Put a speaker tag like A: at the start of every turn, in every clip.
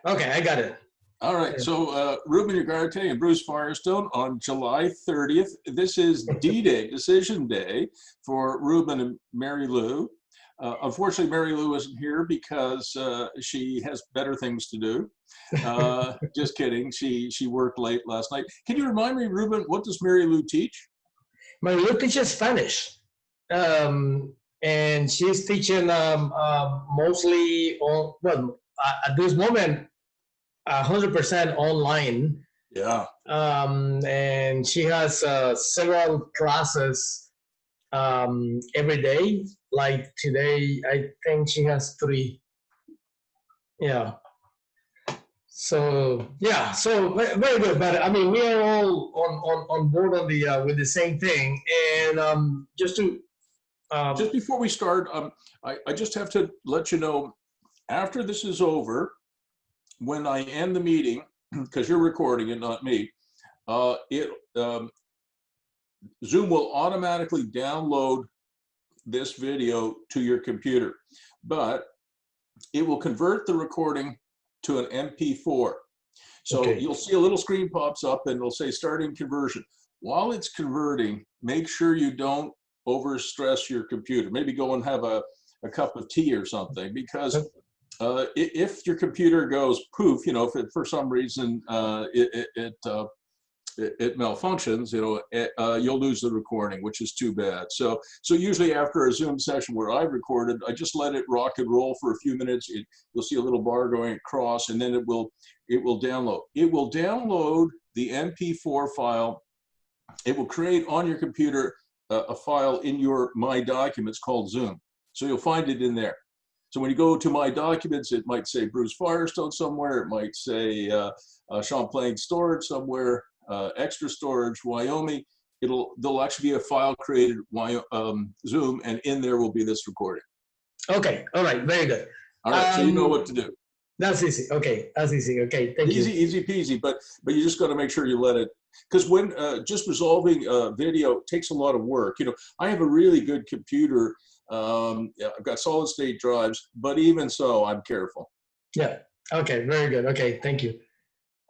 A: Okay, I got it.
B: All right, so Ruben Ugarte and Bruce Firestone on July 30th. This is D-Day, Decision Day for Ruben and Mary Lou. Unfortunately, Mary Lou isn't here because she has better things to do. Just kidding, she worked late last night. Can you remind me, Ruben, what does Mary Lou teach?
A: Mary Lou teaches Spanish, and she's teaching mostly on, well, at this moment, 100% online.
B: Yeah.
A: And she has several classes every day. Like today, I think she has 3. Yeah. So yeah, so very good. But I mean, we are all on board on the with the same thing. And just
B: before we start, I just have to let you know, after this is over, when I end the meeting, because you're recording it, not me, Zoom will automatically download this video to your computer, but it will convert the recording to an MP4. So
A: Okay.
B: You'll see a little screen pops up and it'll say starting conversion. While it's converting, make sure you don't overstress your computer. Maybe go and have a cup of tea or something, because if your computer goes poof, you know, if for some reason it malfunctions, you know, you'll lose the recording, which is too bad. So usually after a Zoom session where I recorded, I just let it rock and roll for a few minutes. You'll see a little bar going across, and then it will download. It will download the MP4 file. It will create on your computer a file in your My Documents called Zoom. So you'll find it in there. So when you go to My Documents, it might say Bruce Firestone somewhere. It might say Champlain Storage somewhere, Extra Storage, Wyoming. There'll actually be a file created, Zoom, and in there will be this recording.
A: Okay, all right, very good.
B: All right, so you know what to do.
A: That's easy. Okay, that's easy. Okay, thank you.
B: Easy peasy, but you just got to make sure you let it, because when just resolving video takes a lot of work. You know, I have a really good computer. I've got solid state drives, but even so, I'm careful.
A: Yeah. Okay. Very good. Okay. Thank you.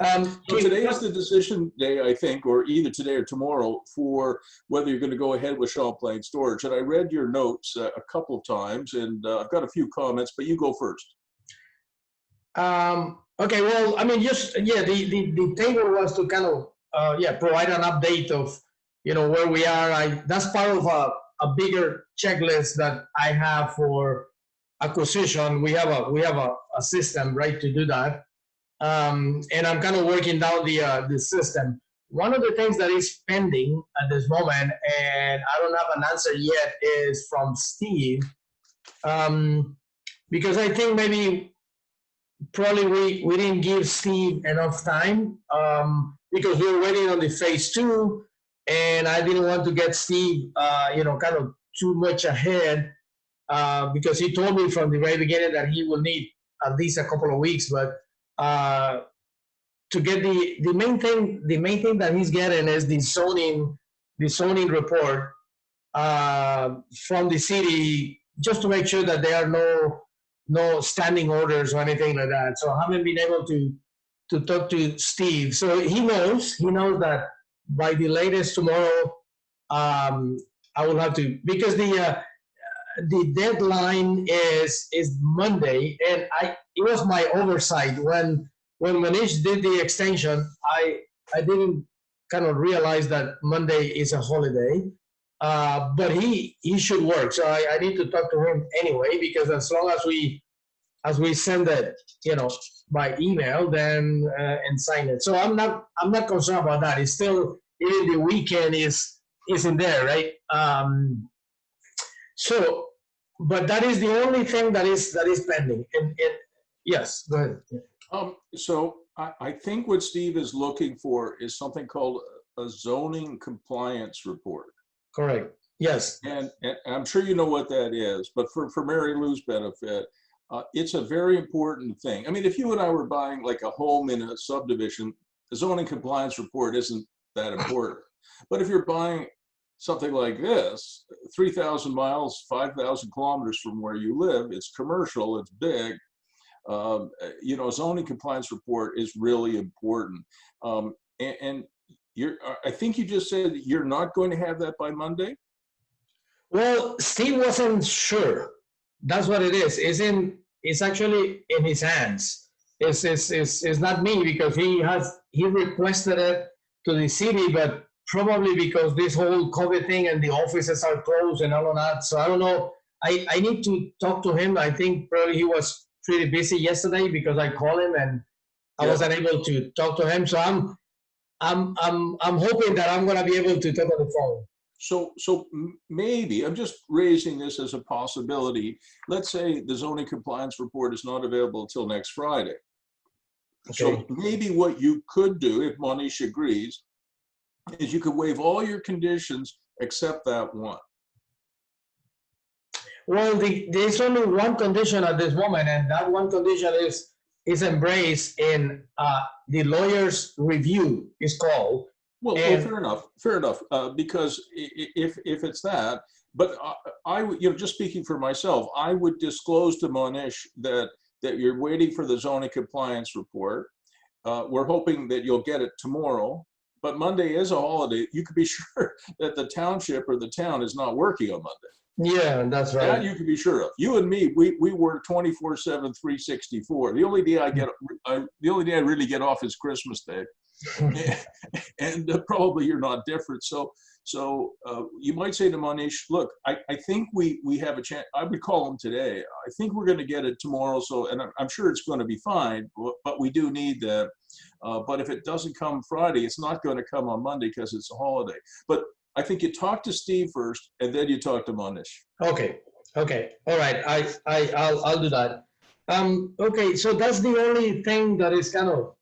B: So today is the decision day, I think, or either today or tomorrow, for whether you're going to go ahead with Champlain Storage. And I read your notes a couple of times, and I've got a few comments, but you go first.
A: Okay. Well, I mean, just the table was to kind of provide an update of, you know, where we are. That's part of a bigger checklist that I have for acquisition. We have a system, right, to do that. And I'm kind of working down the system. One of the things that is pending at this moment, and I don't have an answer yet, is from Steve, because I think probably we didn't give Steve enough time, because we were waiting on the phase 2, and I didn't want to get Steve, kind of too much ahead, because he told me from the very beginning that he will need at least a couple of weeks, but to get the main thing that he's getting is the zoning report from the city, just to make sure that there are no standing orders or anything like that. So I haven't been able to talk to Steve. So he knows that by the latest tomorrow, I will have to, because the deadline is Monday, and it was my oversight when Manish did the extension. I didn't kind of realize that Monday is a holiday, but he should work. So I need to talk to him anyway, because as long as we send it, you know, by email, then and sign it. So I'm not concerned about that. It's still, even the weekend is in there, right? So, but that is the only thing that is pending. And yes, go ahead. Yeah.
B: So I think what Steve is looking for is something called a zoning compliance report.
A: Correct. Yes.
B: And I'm sure you know what that is, but for Mary Lou's benefit, it's a very important thing. I mean, if you and I were buying like a home in a subdivision, the zoning compliance report isn't that important. But if you're buying something like this, 3,000 miles, 5,000 kilometers from where you live, it's commercial, it's big, you know, a zoning compliance report is really important. And you're, I think you just said that you're not going to have that by Monday?
A: Well, Steve wasn't sure. That's what it is. It's actually in his hands. It's not me because he requested it to the city, but probably because this whole COVID thing and the offices are closed and all of that. So I don't know. I need to talk to him. I think probably he was pretty busy yesterday because I called him and I
B: Yeah.
A: wasn't able to talk to him. So I'm hoping that I'm gonna be able to talk on the phone.
B: So maybe, I'm just raising this as a possibility. Let's say the zoning compliance report is not available until next Friday.
A: Okay.
B: So maybe what you could do, if Monish agrees, is you could waive all your conditions except that one.
A: Well, there's only one condition at this moment, and that one condition is embraced in the lawyer's review is called.
B: Well,
A: And
B: fair enough. Because if it's that, but I would, you know, just speaking for myself, I would disclose to Monish that you're waiting for the zoning compliance report. We're hoping that you'll get it tomorrow, but Monday is a holiday. You could be sure that the township or the town is not working on Monday.
A: yeah, that's right.
B: That you can be sure of. You and me, we work 24/7, 364. The only day the only day I really get off is Christmas Day. And probably you're not different. So you might say to Monish, look, I think we have a chance. I would call him today. I think we're going to get it tomorrow. So, and I'm sure it's going to be fine, but we do need that. But if it doesn't come Friday, it's not going to come on Monday because it's a holiday. But I think you talk to Steve first, and then you talk to Monish.
A: Okay. All right. I'll do that. Okay. So that's the only thing that is kind of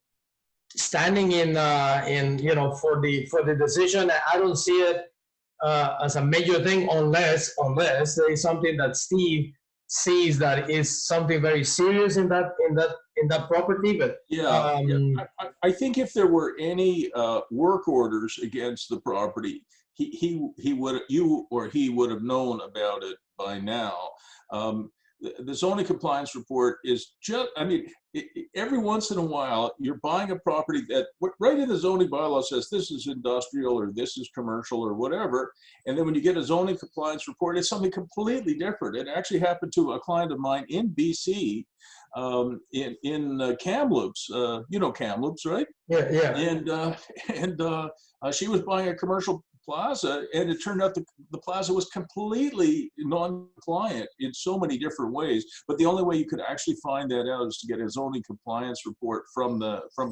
A: standing in for the decision. I don't see it as a major thing unless there is something that Steve sees that is something very serious in that property. But
B: yeah. I think if there were any work orders against the property, he would have known about it by now. The zoning compliance report is just, I mean, every once in a while, you're buying a property that right in the zoning bylaw says this is industrial or this is commercial or whatever. And then when you get a zoning compliance report, it's something completely different. It actually happened to a client of mine in BC, in Kamloops. You know Kamloops, right?
A: Yeah.
B: And she was buying a commercial plaza, and it turned out the plaza was completely non-compliant in so many different ways. But the only way you could actually find that out is to get a zoning compliance report from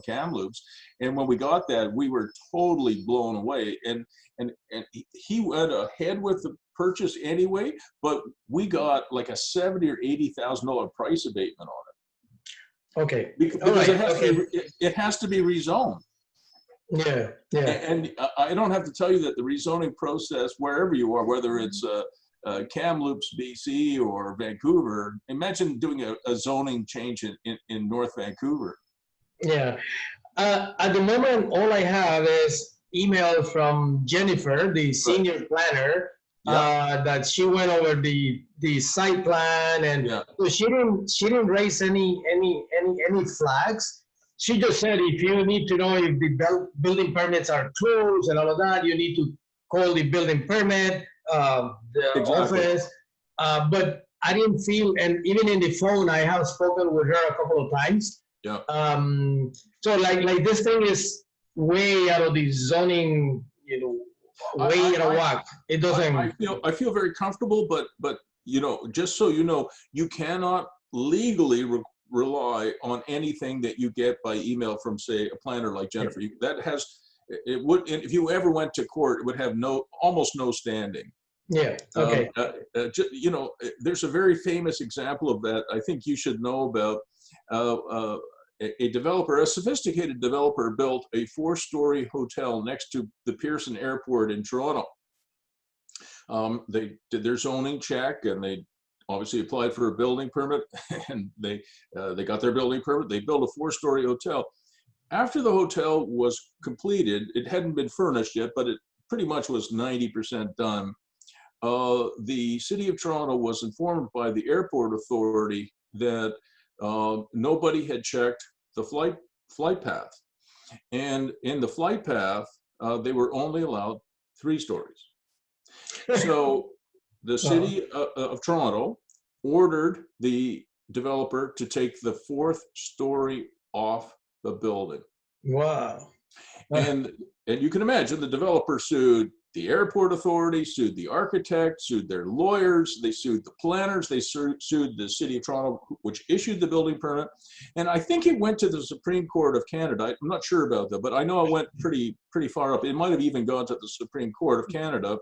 B: Kamloops. And when we got that, we were totally blown away. And he went ahead with the purchase anyway, but we got like a $70,000 or $80,000 price abatement on it.
A: Okay.
B: Because it has to be rezoned.
A: Yeah.
B: And I don't have to tell you that the rezoning process, wherever you are, whether it's Kamloops, BC, or Vancouver, imagine doing a zoning change in North Vancouver.
A: Yeah. At the moment, all I have is email from Jennifer, the senior planner, that she went over the site plan, and so she didn't raise any flags. She just said, if you need to know if the building permits are closed and all of that, you need to call the building permit, the office. But I didn't feel, and even in the phone, I have spoken with her a couple of times.
B: Yeah.
A: So like this thing is way out of the zoning, way out of whack. It doesn't.
B: I feel very comfortable, but just so you know, you cannot legally rely on anything that you get by email from, say, a planner like Jennifer. It would, if you ever went to court, it would have almost no standing.
A: Yeah. Okay.
B: There's a very famous example of that. I think you should know about. A sophisticated developer, built a 4-story hotel next to the Pearson Airport in Toronto. They did their zoning check, and they obviously applied for a building permit, and they got their building permit. They built a 4-story hotel. After the hotel was completed, it hadn't been furnished yet, but it pretty much was 90% done. The city of Toronto was informed by the airport authority that nobody had checked the flight path. And in the flight path, they were only allowed 3 stories. So the city of Toronto ordered the developer to take the 4th story off the building.
A: Wow.
B: And you can imagine the developer sued the airport authority, sued the architect, sued their lawyers, they sued the planners, they sued the city of Toronto, which issued the building permit. And I think it went to the Supreme Court of Canada. I'm not sure about that, but I know it went pretty far up. It might have even gone to the Supreme Court of Canada.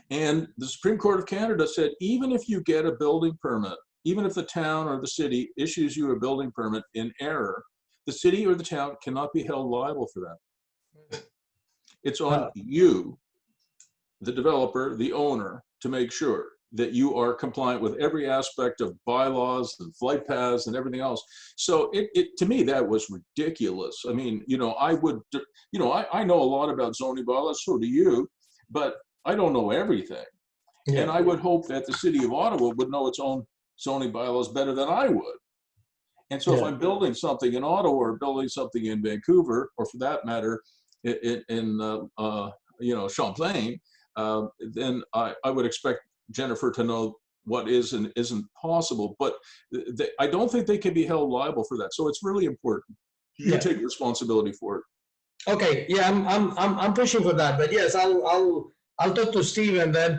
B: And the Supreme Court of Canada said, even if you get a building permit, even if the town or the city issues you a building permit in error, the city or the town cannot be held liable for that. It's on you, the developer, the owner, to make sure that you are compliant with every aspect of bylaws and flight paths and everything else. So to me, that was ridiculous. I mean, I know a lot about zoning bylaws, so do you, but I don't know everything. Yeah. And I would hope that the city of Ottawa would know its own zoning bylaws better than I would. And so if I'm building something in Ottawa or building something in Vancouver, or for that matter, in Champlain, then I would expect Jennifer to know what is and isn't possible. But I don't think they can be held liable for that. So it's really important. You take responsibility for it.
A: Okay. Yeah, I'm pushing for that. But yes, I'll talk to Steve and then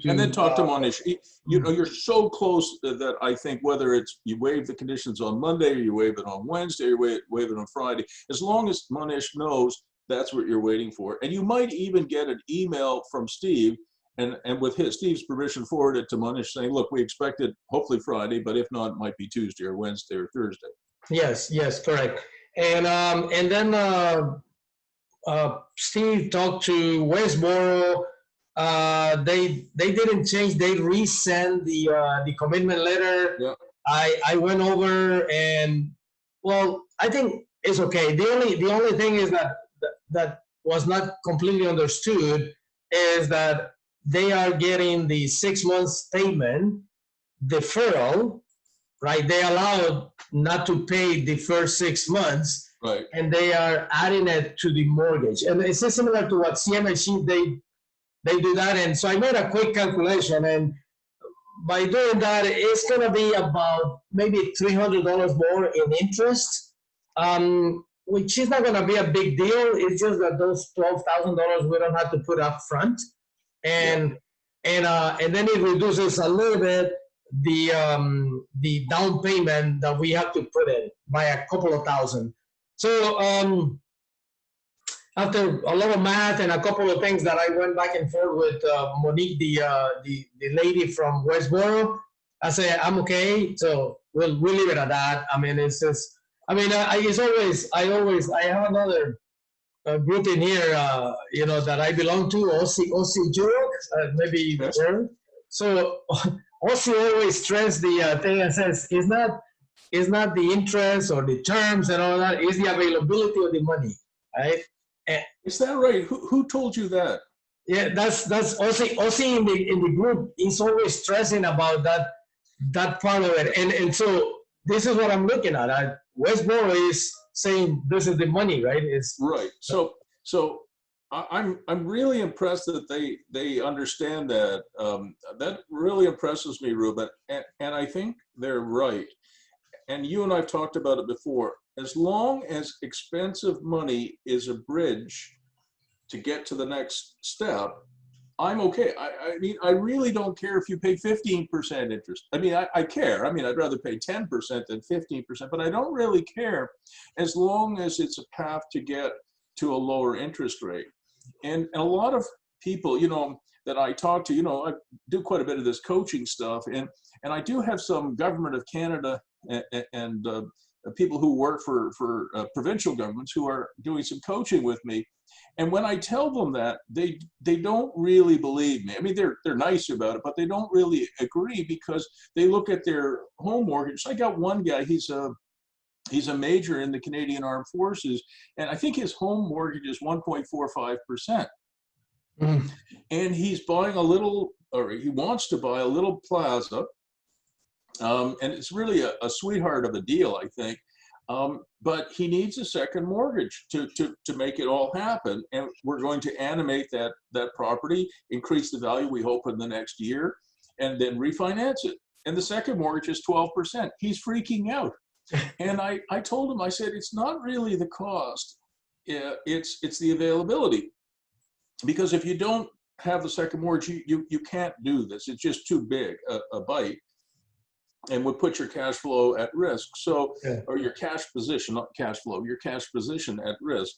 B: and then talk to Monish. You're so close that I think whether it's you waive the conditions on Monday or you waive it on Wednesday or you waive it on Friday, as long as Monish knows that's what you're waiting for. And you might even get an email from Steve and with Steve's permission forward it to Monish saying, look, we expect it hopefully Friday, but if not, it might be Tuesday or Wednesday or Thursday. Yes,
A: correct. And then Steve talked to Westboro. They didn't change. They resend the commitment letter. Yeah. I went over and I think it's okay. The only thing is that was not completely understood is that they are getting the 6 months payment deferral, right? They allowed not to pay the first 6 months. Right. And they are adding it to the mortgage. And it's similar to what CMHC, they do that. And so I made a quick calculation. And by doing that, it's going to be about maybe $300 more in interest, which is not going to be a big deal. It's just that those $12,000 we don't have to put up front. And then it reduces a little bit the down payment that we have to put in by a couple of thousand. So after a lot of math and a couple of things that I went back and forth with Monique, the lady from Westboro, I said I'm okay. So we'll leave it at that. I mean, it's just. I mean, I have another group in here, that I belong to, OC Europe, maybe you've heard. So OC always stress the thing and says it's not the interest or the terms and all that, it's the availability of the money, right? And
B: is that right? Who told you that?
A: Yeah, that's OC in the group is always stressing about that part of it. And so this is what I'm looking at. Westboro is saying this is the money, right? It's
B: right. So I'm really impressed that they understand that. That really impresses me, Ruben. And I think they're right. And you and I've talked about it before. As long as expensive money is a bridge to get to the next step, I'm okay. I mean, I really don't care if you pay 15% interest. I mean, I care. I mean, I'd rather pay 10% than 15%, but I don't really care as long as it's a path to get to a lower interest rate. And a lot of people, that I talk to, I do quite a bit of this coaching stuff, and I do have some Government of Canada and people who work for provincial governments who are doing some coaching with me. And when I tell them that, they don't really believe me. I mean, they're nice about it, but they don't really agree because they look at their home mortgage. I got one guy, he's a major in the Canadian Armed Forces, and I think his home mortgage is 1.45%. Mm. And he's buying he wants to buy a little plaza And it's really a sweetheart of a deal, I think. But he needs a second mortgage to make it all happen. And we're going to animate that property, increase the value, we hope, in the next year, and then refinance it. And the second mortgage is 12%. He's freaking out. And I told him, I said, it's not really the cost, it's the availability. Because if you don't have the second mortgage, you can't do this. It's just too big a bite, and would put your cash flow at risk. So, or your cash position, not cash flow, your cash position at risk.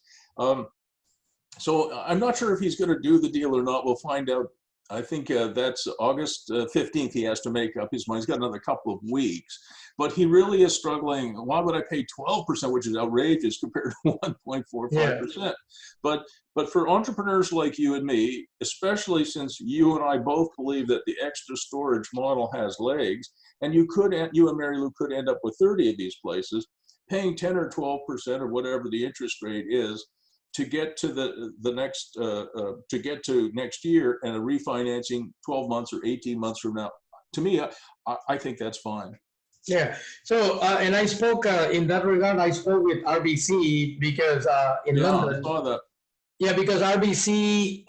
B: So I'm not sure if he's going to do the deal or not. We'll find out. I think that's August 15th. He has to make up his mind. He's got another couple of weeks, but he really is struggling. Why would I pay 12%, which is outrageous compared to 1.45%? But for entrepreneurs like you and me, especially since you and I both believe that the extra storage model has legs, and you and Mary Lou could end up with 30 of these places, paying 10 or 12% or whatever the interest rate is to get to the next to get to next year, and a refinancing 12 months or 18 months from now. To me, I think that's fine.
A: Yeah. So and I spoke in that regard. I spoke with RBC because in London.
B: I saw that.
A: Yeah, because RBC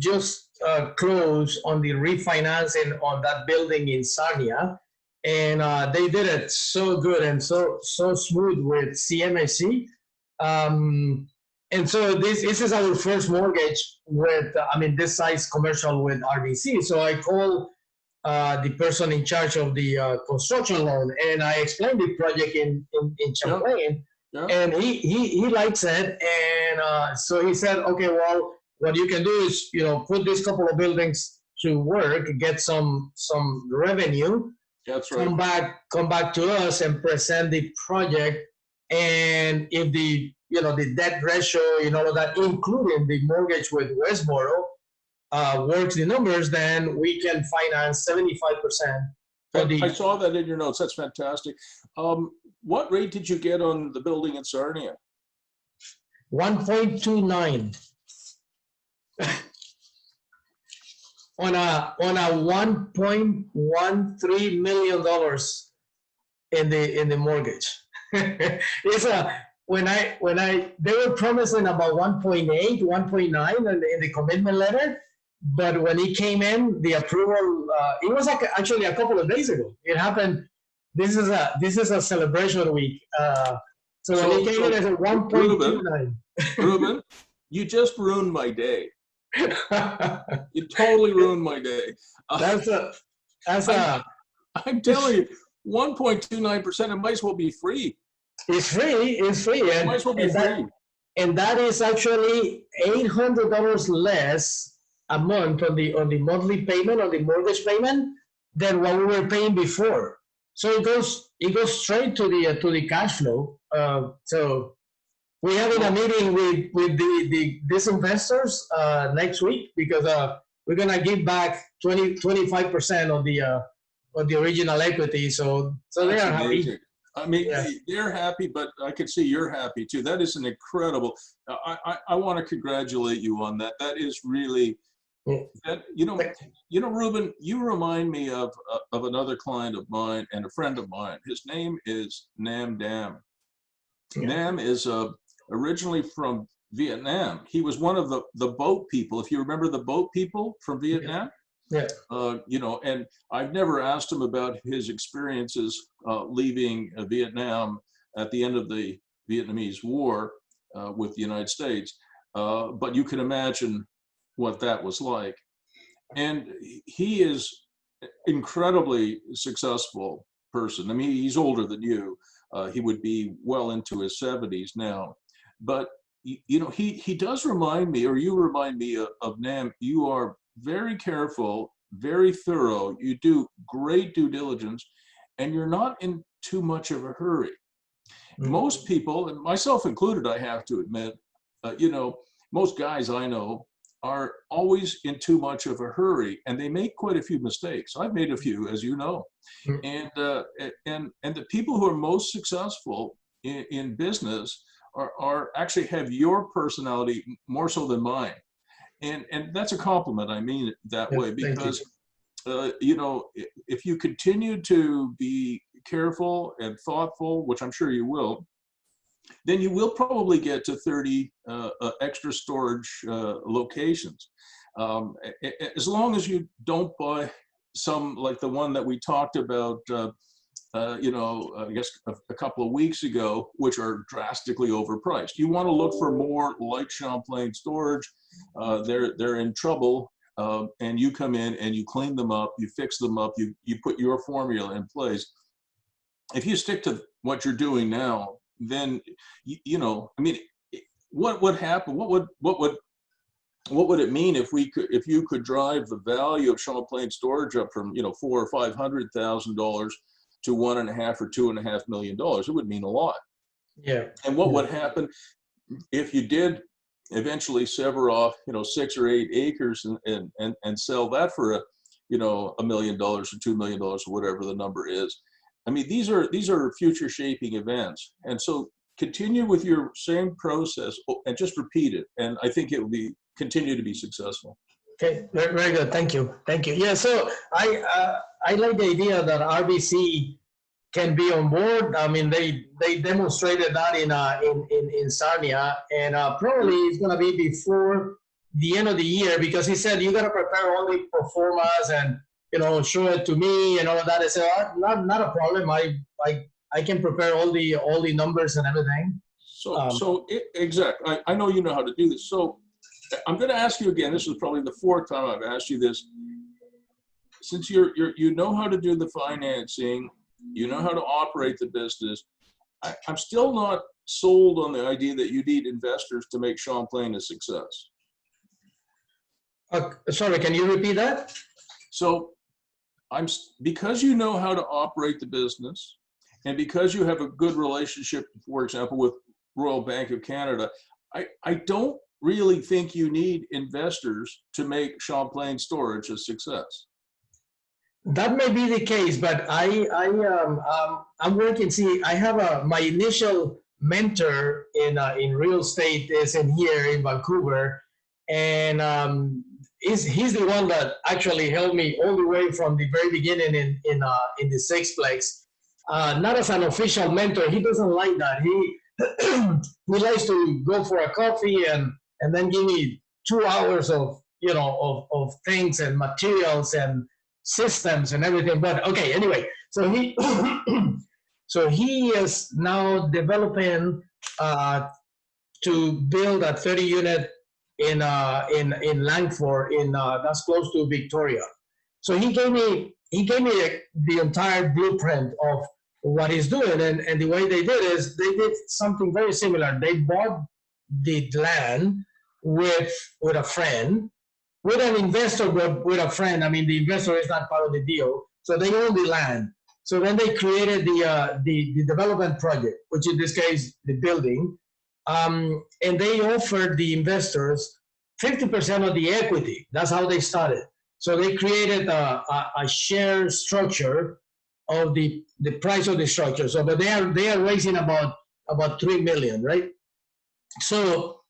A: just closed on the refinancing on that building in Sarnia, and they did it so good and so smooth with CMHC. And so this is our first mortgage with, this size commercial with RBC. So I called the person in charge of the construction loan, and I explained the project in Champlain, and he likes it. And so he said, okay, well, what you can do is, put this couple of buildings to work, get some revenue.
B: That's right.
A: Come back to us and present the project. And if the debt ratio, that including the mortgage with Westboro, works the numbers, then we can finance 75%.
B: I saw that in your notes. That's fantastic. What rate did you get on the building in Sarnia?
A: 1.29 on a $1.13 million in the mortgage. It's when they were promising about 1.8, 1.9 in the commitment letter, but when it came in, the approval, it was actually a couple of days ago. It happened. This is a celebration week. So when it came in, I said 1.29.
B: Ruben, you just ruined my day. You totally ruined my day. I'm telling you, 1.29%, it might as well be free.
A: It's free.
B: It might as well be free.
A: And that is actually $800 less a month on the monthly payment, on the mortgage payment, than what we were paying before. So it goes straight to the cash flow. So we're having a meeting with these investors next week, because we're gonna give back 25% of the original equity. So they are happy.
B: I mean, they're happy, but I could see you're happy too. That is an incredible. I want to congratulate you on that. That is really, Ruben, you remind me of another client of mine and a friend of mine. His name is Nam Dam. Yeah. Nam is originally from Vietnam. He was one of the boat people. If you remember the boat people from Vietnam.
A: Yeah.
B: And I've never asked him about his experiences leaving Vietnam at the end of the Vietnamese War with the United States. But you can imagine what that was like. And he is incredibly successful person. I mean, he's older than you. He would be well into his 70s now. But, he does remind me, or you remind me of Nam. You are very careful, very thorough. You do great due diligence, and you're not in too much of a hurry. Mm-hmm. Most people, and myself included, I have to admit, most guys I know are always in too much of a hurry, and they make quite a few mistakes. I've made a few, as you know. Mm-hmm. And the people who are most successful in business are actually have your personality more so than mine. And that's a compliment. I mean it that way, because you know, if you continue to be careful and thoughtful, which I'm sure you will, then you will probably get to 30 extra storage locations. As long as you don't buy some like the one that we talked about, you know, I guess a couple of weeks ago, which are drastically overpriced. You want to look for more like Champlain Storage. They're in trouble, and you come in and you clean them up, you fix them up, you put your formula in place. If you stick to what you're doing now, then you know, I mean, what would happen? What would it mean if you could drive the value of Champlain Storage up from, you know, $400,000 or $500,000 to $1.5 or $2.5 million? It would mean a lot.
A: Yeah.
B: And what would happen if you did eventually sever off, you know, 6 or 8 acres and sell that for a, you know, $1 million or $2 million or whatever the number is? I mean, these are future shaping events. And so continue with your same process and just repeat it. And I think it will continue to be successful.
A: Okay, very, very good. Thank you. Thank you. Yeah, so I like the idea that RBC can be on board. I mean, they demonstrated that in Sarnia, and probably it's going to be before the end of the year, because he said you got to prepare all the pro formas and, you know, show it to me and all of that. I said, not a problem. I can prepare all the numbers and everything.
B: Exactly. I know you know how to do this. So I'm going to ask you again. This is probably the 4th time I've asked you this. Since you know how to do the financing, you know how to operate the business, I'm still not sold on the idea that you need investors to make Champlain a success.
A: Sorry, can you repeat that?
B: So because you know how to operate the business, and because you have a good relationship, for example, with Royal Bank of Canada, I don't really think you need investors to make Champlain Storage a success.
A: That may be the case, but I'm working. See, I have my initial mentor in real estate is in here in Vancouver, and he's the one that actually helped me all the way from the very beginning in the sixplex. Not as an official mentor. He doesn't like that. He likes to go for a coffee and then give me 2 hours of, you know, of things and materials and systems and everything. But okay, anyway, so he is now developing to build a 30 unit in Langford, that's close to Victoria. So he gave me the entire blueprint of what he's doing, and the way they did is they did something very similar. They bought the land with a friend, with an investor, but with a friend. I mean, the investor is not part of the deal, so they own the land. So then they created the development project, which in this case the building, and they offered the investors 50% of the equity. That's how they started. So they created a share structure of the price of the structure. So, but they are raising about $3 million, right? So,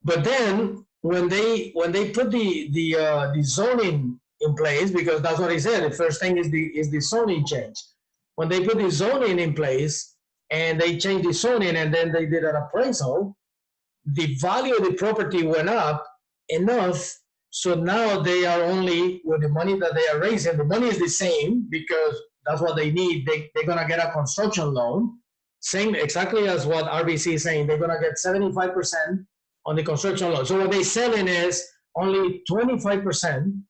A: but then when they put the zoning in place, because that's what he said, the first thing is the zoning change. When they put the zoning in place and they changed the zoning and then they did an appraisal, the value of the property went up enough. So now they are only, with the money that they are raising, the money is the same because that's what they need. They're going to get a construction loan, same exactly as what RBC is saying. They're going to get 75% on the construction loan. So what they're selling is only 25%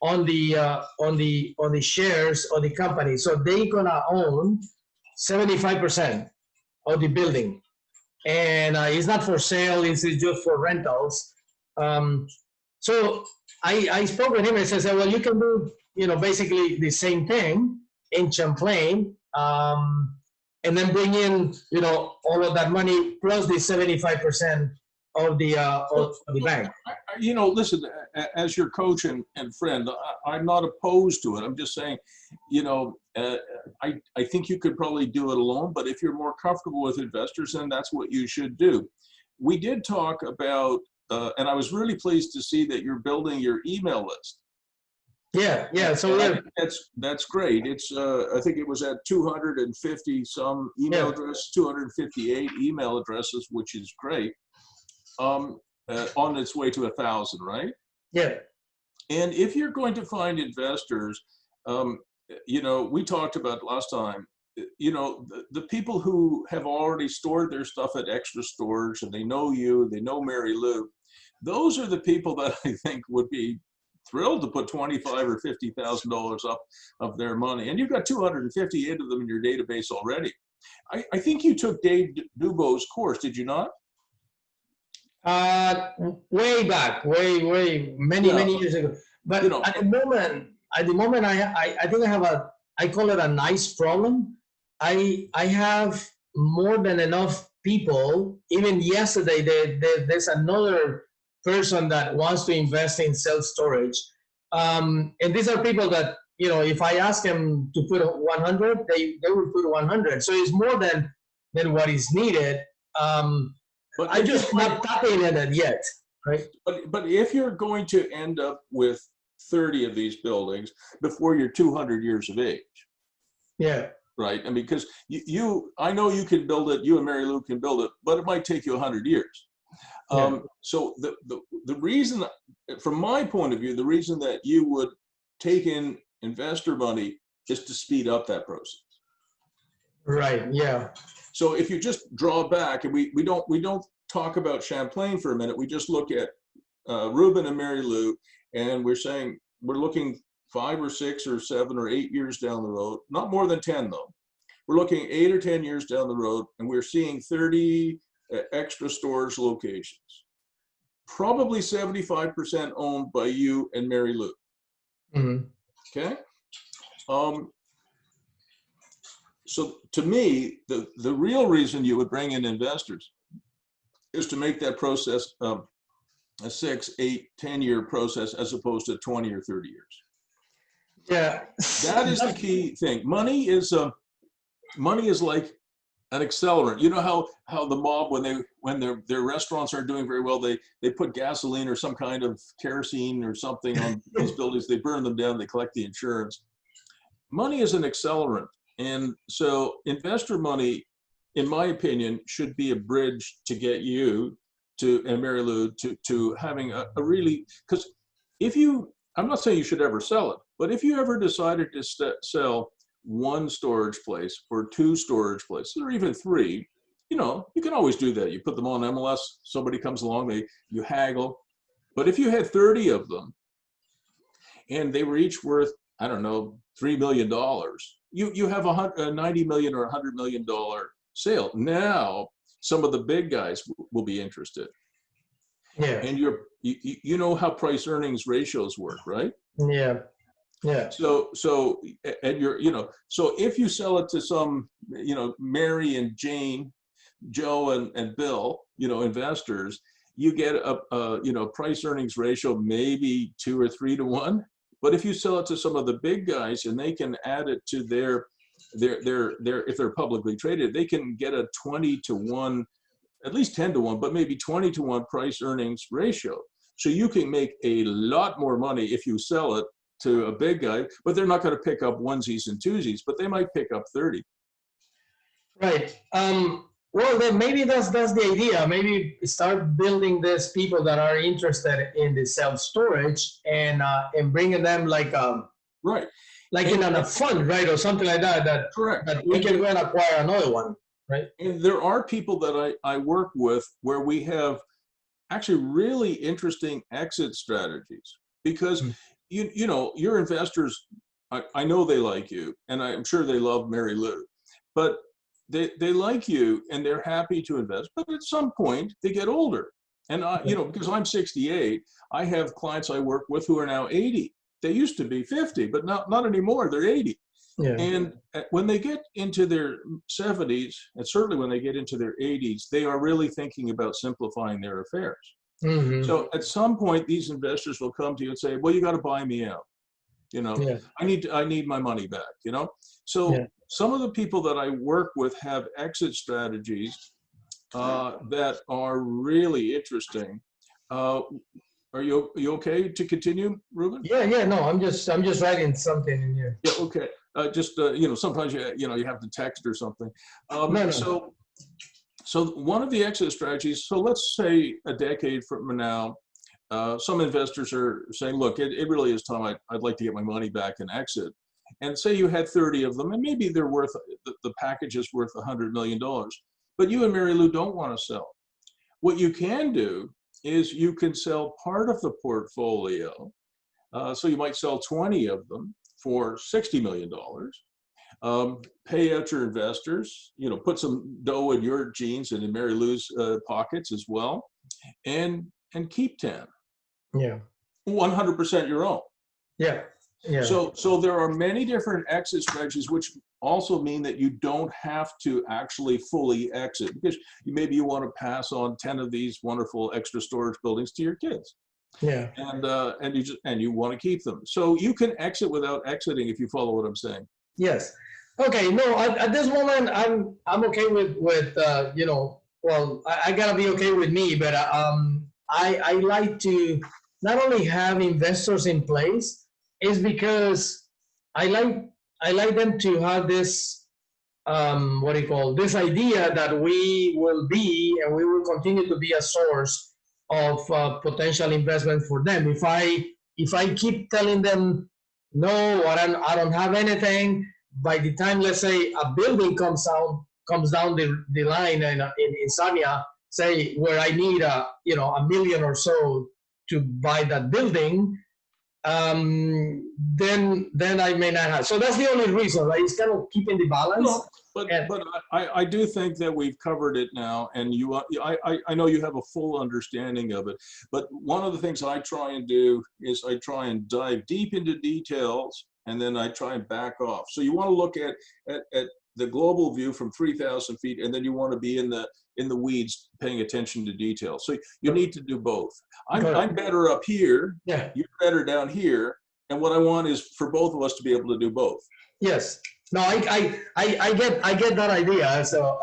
A: on the shares of the company. So they're going to own 75% of the building. And it's not for sale, it's just for rentals. So I spoke with him and said, well, you can do, you know, basically the same thing in Champlain, and then bring in, you know, all of that money plus the 75% of the bank.
B: You know, listen, as your coach and friend, I'm not opposed to it. I'm just saying, you know, I think you could probably do it alone, but if you're more comfortable with investors, then that's what you should do. We did talk about, and I was really pleased to see that you're building your email list.
A: Yeah. So
B: And I
A: yeah,
B: think that's great. It's I think it was at 250 some email
A: yeah,
B: address, 258 email addresses, which is great. On its way to 1,000, right?
A: yeah.
B: And if you're going to find investors, um, we talked about last time, the people who have already stored their stuff at extra storage and they know you, they know Mary Lou, those are the people that I think would be thrilled to put 25 or $50,000 up of their money. And you've got 258 of them in your database already. I think you took Dave Dubo's course, did you not?
A: Uh, Way back,
B: Yeah,
A: many years ago.
B: you
A: But
B: know,
A: at the moment, I think I have I call it a nice problem. I have more than enough people. Even yesterday, there's another person that wants to invest in self storage, and these are people that if I ask them to put 100, they will put 100. So it's more than what is needed.
B: but
A: I
B: if you're
A: just
B: going
A: not tapping in it yet, right?
B: but if you're going to end up with 30 of these buildings before you're 200 years of age,
A: Yeah,
B: right? I mean, because I know you can build it, you and Mary Lou can build it, but it might take you 100 years.
A: yeah,
B: So the reason, from my point of view, the reason that you would take in investor money is to speed up that process.
A: right, yeah,
B: So if you just draw back, and we don't talk about Champlain for a minute, we just look at Ruben and Mary Lou, and we're saying we're looking 5 or 6 or 7 or 8 years down the road, not more than 10 though. We're looking 8 or 10 years down the road, and we're seeing 30 extra storage locations, probably 75% owned by you and Mary Lou.
A: hmm,
B: Okay. So to me, the real reason you would bring in investors is to make that process a 6, 8, 10-year process as opposed to 20 or 30 years.
A: yeah.
B: That is the key thing. Money is like an accelerant. You know how the mob, when their restaurants aren't doing very well, they put gasoline or some kind of kerosene or something on these buildings, they burn them down, they collect the insurance. Money is an accelerant. And so investor money, in my opinion, should be a bridge to get you and Mary Lou to having a really, because I'm not saying you should ever sell it, but if you ever decided to sell 1 storage place or 2 storage places or even 3, you can always do that. You put them on MLS, somebody comes along, you haggle. But if you had 30 of them and they were each worth, I don't know, $3 million, you have a $90 million or $100 million sale. Now, some of the big guys will be interested.
A: Yeah,
B: And you know how price earnings ratios work, right?
A: yeah, yeah,
B: So and so if you sell it to some, Mary and Jane, Joe and Bill, investors, you get a price earnings ratio maybe 2 or 3 to 1. But if you sell it to some of the big guys and they can add it to their if they're publicly traded, they can get a 20 to 1, at least 10 to 1, but maybe 20 to 1 price earnings ratio. So you can make a lot more money if you sell it to a big guy, but they're not going to pick up onesies and twosies, but they might pick up 30.
A: right. Well, then maybe that's the idea. Maybe start building these people that are interested in the self storage and bringing them
B: Right.
A: like in a fund, right, or something like that.
B: Correct.
A: That we can go and acquire another one, right?
B: And there are people that I work with where we have actually really interesting exit strategies because your investors, I know they like you, and I'm sure they love Mary Lou, but they like you and they're happy to invest, but at some point they get older. And because I'm 68, I have clients I work with who are now 80. They used to be 50, but not anymore. They're 80.
A: Yeah.
B: And when they get into their 70s, and certainly when they get into their 80s, they are really thinking about simplifying their affairs.
A: Mm-hmm.
B: So at some point, these investors will come to you and say, well, you got to buy me out.
A: Yeah.
B: I need my money back, So some of the people that I work with have exit strategies that are really interesting. you okay to continue, Ruben?
A: Yeah. No, I'm just writing something in here.
B: Yeah, okay. Just sometimes you have to text or something.
A: No.
B: So one of the exit strategies. So let's say a decade from now, some investors are saying, look, it really is time. I'd like to get my money back and exit. And say you had 30 of them, and maybe they're worth, the package is worth $100 million. But you and Mary Lou don't want to sell. What you can do is you can sell part of the portfolio. So you might sell 20 of them for $60 million. Pay out your investors, put some dough in your jeans and in Mary Lou's pockets as well, and keep 10.
A: Yeah.
B: 100% your own.
A: Yeah.
B: So there are many different exit strategies, which also mean that you don't have to actually fully exit, because maybe you want to pass on 10 of these wonderful extra storage buildings to your kids.
A: Yeah.
B: And you want to keep them. So you can exit without exiting, if you follow what I'm saying.
A: Yes. Okay. No, at this moment, I'm okay with well, I gotta be okay with me, but I like to not only have investors in place, is because I like them to have this what do you call this idea that we will be and we will continue to be a source of potential investment for them. If I keep telling them no, I don't have anything, by the time, let's say, a building comes down the line in Sarnia, say, where I need a million or so to buy that building, then I may not have. So that's the only reason, right? It's kind of keeping the balance.
B: No, but I do think that we've covered it now, and I know you have a full understanding of it. But one of the things I try and do is I try and dive deep into details, and then I try and back off. So you want to look at the global view from 3,000 feet, and then you want to be in the weeds, paying attention to details. So you need to do both. I'm better up here.
A: Yeah.
B: You're better down here. And what I want is for both of us to be able to do both.
A: Yes. No, I get that idea. So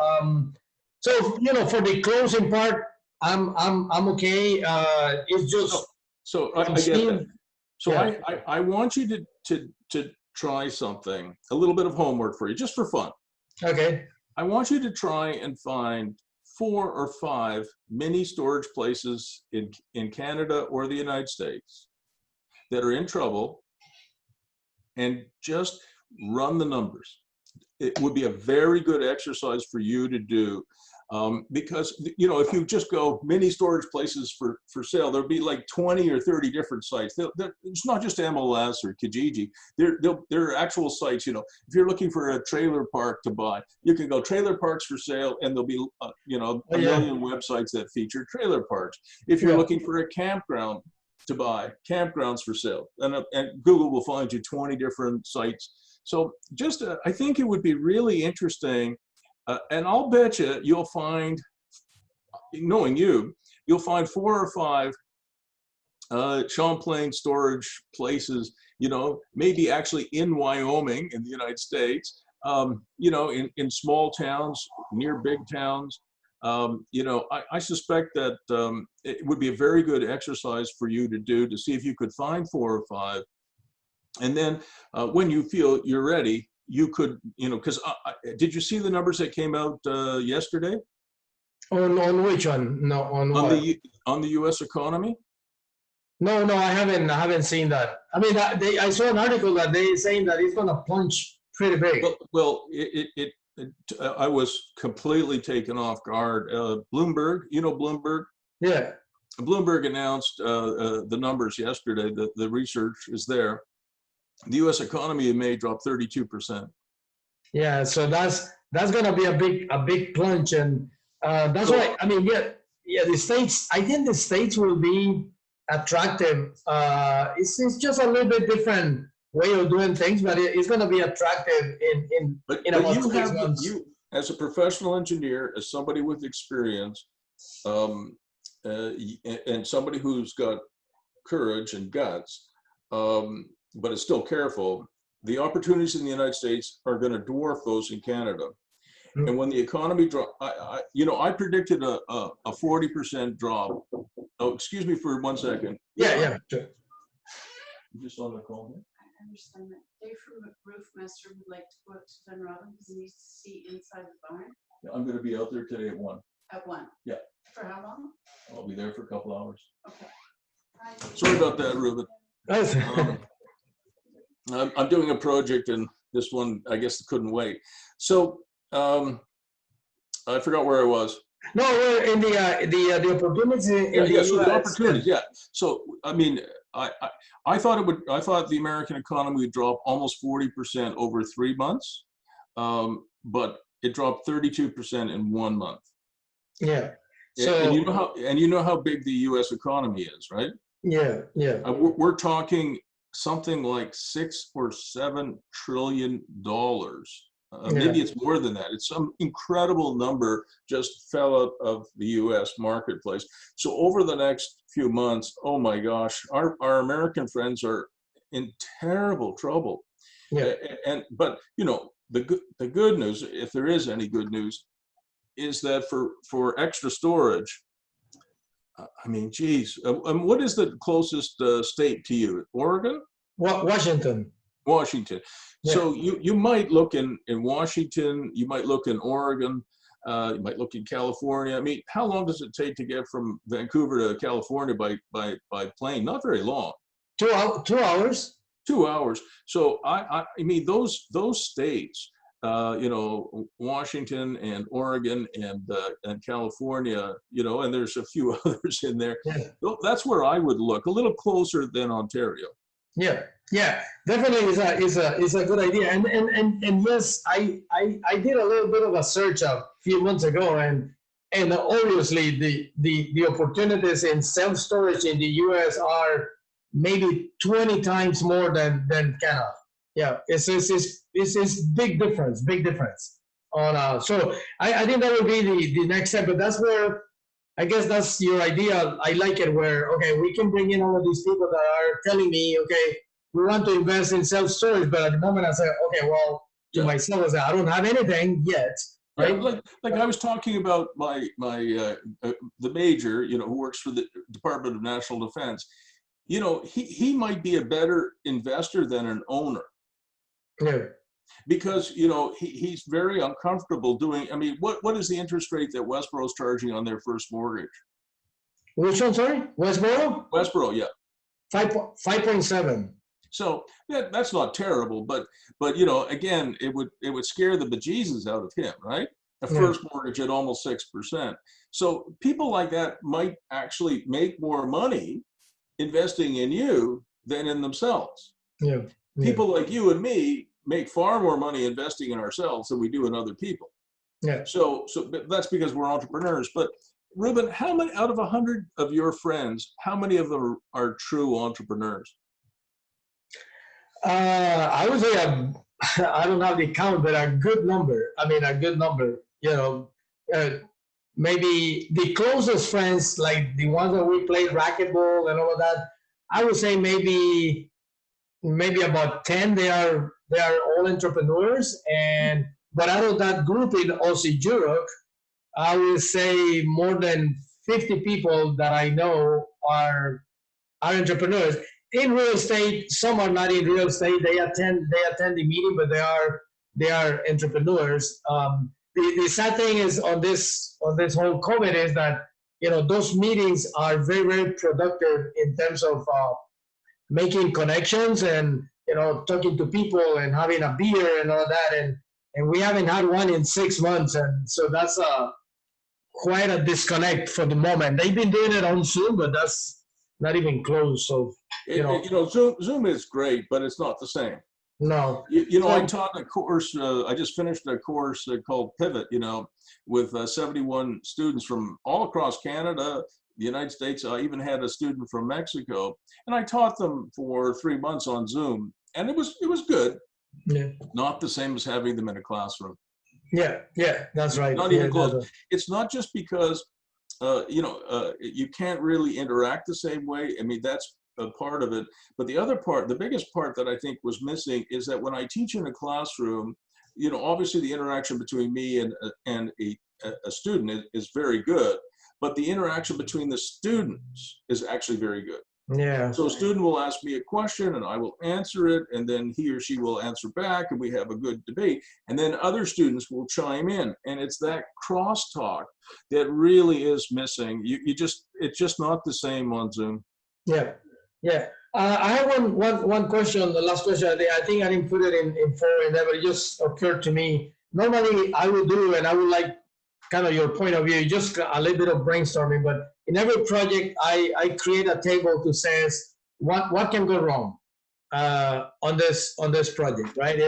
A: for the closing part, I'm okay. It's just
B: I get that. So yeah. I want you to try something, a little bit of homework for you, just for fun.
A: Okay.
B: I want you to try and find 4 or 5 mini storage places in Canada or the United States that are in trouble, and just run the numbers. It would be a very good exercise for you to do, because if you just go mini storage places for sale, there'll be like 20 or 30 different sites. It's not just MLS or Kijiji. There are actual sites. If you're looking for a trailer park to buy, you can go trailer parks for sale, and there'll be a million websites that feature trailer parks. If you're looking for a campground to buy, campgrounds for sale, and Google will find you 20 different sites. So I think it would be really interesting, and I'll bet you'll find, knowing you'll find 4 or 5 Champlain storage places, maybe actually in Wyoming in the United States, in small towns, near big towns. I suspect that it would be a very good exercise for you to do, to see if you could find 4 or 5. And then when you feel you're ready, you could, because did you see the numbers that came out yesterday?
A: On which one? No, on what?
B: On the U.S. economy?
A: No, I haven't seen that. I mean, I saw an article that they're saying that it's going to plunge pretty big.
B: Well, I was completely taken off guard. Bloomberg, Bloomberg?
A: Yeah.
B: Bloomberg announced the numbers yesterday. The research is there. The U.S. economy in May dropped 32%.
A: Yeah, so that's going to be a big plunge, and that's why. I mean, the states. I think the states will be attractive. It's just a little bit different way of doing things, but it's going to be attractive in about 6 months.
B: You, as a professional engineer, as somebody with experience, and somebody who's got courage and guts, but is still careful, the opportunities in the United States are going to dwarf those in Canada. And when the economy dropped, I predicted a 40% drop Oh, excuse me for 1 second.
A: Yeah, sure.
B: Just on the call here.
C: I understand that. Dave from Roof Master would like to go up to Van Robin because he needs to see inside the barn
B: Yeah, I'm going to be out there today at 1.
C: at 1.
B: Yeah.
C: For how long?
B: I'll be there for a couple hours.
C: Okay.
B: Sorry about that, Ruben. I'm doing a project, and this one, I guess, couldn't wait. So I forgot where I was.
A: No, we're in the opportunities in
B: Yeah,
A: the
B: yeah. So the
A: US.
B: opportunities, yeah. So I mean, I thought it would. I thought the American economy would drop almost 40% over 3 months, but it dropped 32% in 1 month.
A: Yeah. So
B: And you know how big the U.S. economy is, right?
A: yeah.
B: We're talking something like $6 or $7 trillion. Maybe it's more than that. It's some incredible number just fell out of the U.S. marketplace. So over the next few months, oh my gosh, our American friends are in terrible trouble.
A: Yeah.
B: But you know, the good news, if there is any good news, is that for extra storage, I mean, geez, what is the closest state to you? Oregon?
A: Washington.
B: Washington.
A: Yeah.
B: So you might look in Washington, you might look in Oregon, you might look in California. I mean, how long does it take to get from Vancouver to California by plane? Not very long.
A: 2 hours.
B: 2 hours. So I mean, those states, you know, Washington and Oregon and California, you know, and there's a few others in there.
A: Yeah.
B: That's where I would look, a little closer than Ontario.
A: Yeah, definitely is a good idea. And yes, I did a little bit of a search a few months ago, and obviously the opportunities in self-storage in the US are maybe 20 times more than Canada. Yeah, it's big difference on so I think that would be the next step, but that's where I guess that's your idea. I like it where, okay, we can bring in all of these people that are telling me, okay, we want to invest in self-storage, but at the moment I say, okay, well, to myself, I say, I don't have anything yet. Right?
B: Yeah, like I was talking about my the major, you know, who works for the Department of National Defense. You know, he might be a better investor than an owner.
A: Yeah.
B: Because, you know, he's very uncomfortable doing, I mean, what is the interest rate that Westboro's charging on their first mortgage?
A: Which one, sorry? Westboro?
B: Westboro, yeah.
A: 5.7.
B: So that's not terrible, but you know, again, it would scare the bejesus out of him, right? A first mortgage at almost 6%. So people like that might actually make more money investing in you than in themselves.
A: Yeah.
B: People like you and me make far more money investing in ourselves than we do in other people.
A: Yeah.
B: So that's because we're entrepreneurs. But Ruben, how many out of 100 of your friends, how many of them are true entrepreneurs?
A: I would say I don't have the count, but a good number. I mean, a good number. You know, maybe the closest friends, like the ones that we played racquetball and all of that. I would say maybe about 10. They are all entrepreneurs, but out of that group in Aussie Europe, I would say more than 50 people that I know are entrepreneurs. In real estate, some are not in real estate. They attend the meeting, but they are entrepreneurs. The sad thing is on this whole COVID is that, you know, those meetings are very, very productive in terms of making connections and, you know, talking to people and having a beer and all that. And we haven't had one in 6 months, and so that's quite a disconnect for the moment. They've been doing it on Zoom, but that's not even close. So
B: Zoom is great, but it's not the same.
A: No.
B: You know, I taught a course, I just finished a course called Pivot, you know, with 71 students from all across Canada, the United States. I even had a student from Mexico, and I taught them for 3 months on Zoom, and it was good.
A: Yeah.
B: Not the same as having them in a classroom.
A: Yeah, that's right.
B: Not even close. It's not just because, you can't really interact the same way. I mean, that's a part of it. But the other part, the biggest part that I think was missing is that when I teach in a classroom, you know, obviously the interaction between me and a student is very good. but the interaction between the students is actually very good.
A: Yeah.
B: So a student will ask me a question and I will answer it, and then he or she will answer back and we have a good debate. And then other students will chime in, and it's that crosstalk that really is missing. It's just not the same on Zoom.
A: Yeah. Yeah. I have one question, the last question. I think I didn't put it in forward, and it just occurred to me. Normally I would do, and I would like kind of your point of view, just a little bit of brainstorming, but in every project, I create a table to says what can go wrong on this project, right?